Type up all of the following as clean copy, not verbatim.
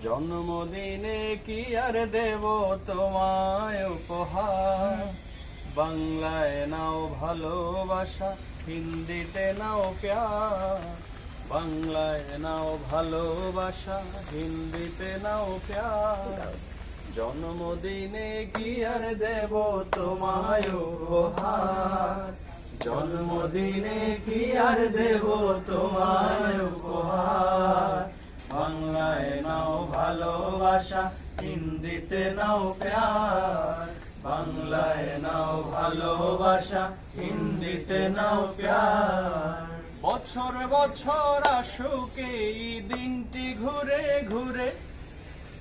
জন্মদিনে কি আর দেব তোমায় উপহার, বাংলায় নাও ভালোবাসা, হিন্দিতে নাও প্যার। বাংলায় নাও ভালোবাসা, হিন্দিতে নাও প্যার। জন্মদিনে কি আর দেব তোমায় উপহার, জন্মদিনে কি আর দেব তোমায় উপহার। বাংলায় নাও ভালোবাসা, হিন্দিতে নাও প্যার। বাংলায় নাও ভালোবাসা, হিন্দিতে নাও প্যার। বছর বছর আসুক এই দিনটি ঘুরে ঘুরে,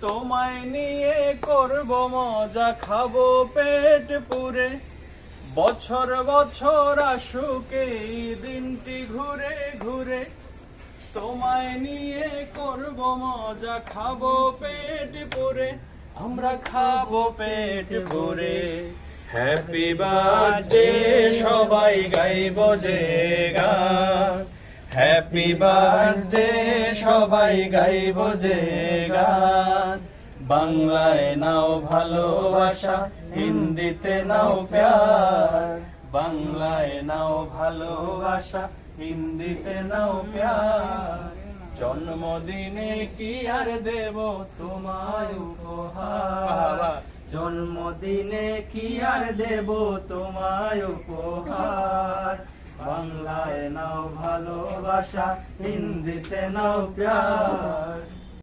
তোমায় নিয়ে করব মজা, খাবো পেট পুরে। বছর বছর আসুক এই দিনটি ঘুরে ঘুরে, তোমায় নিয়ে করব মজা, খাবো পেট পুরে। আমরা খাবো পেট পুরে। হ্যাপি বার্থডে সবাই গাইব যে গান, হ্যাপি বার্থডে সবাই গাইব যে গান। বাংলায় নাও ভালোবাসা, হিন্দিতে নাও প্যার। বাংলায় নাও ভালোবাসা, হিন্দিতে নাও প্যার। জন্মদিনে কি আর দেব তোমায় উপহার, জন্মদিনে কি আর দেব তোমায় উপহার। বাংলায় নাও ভালোবাসা, হিন্দিতে নাও প্যার।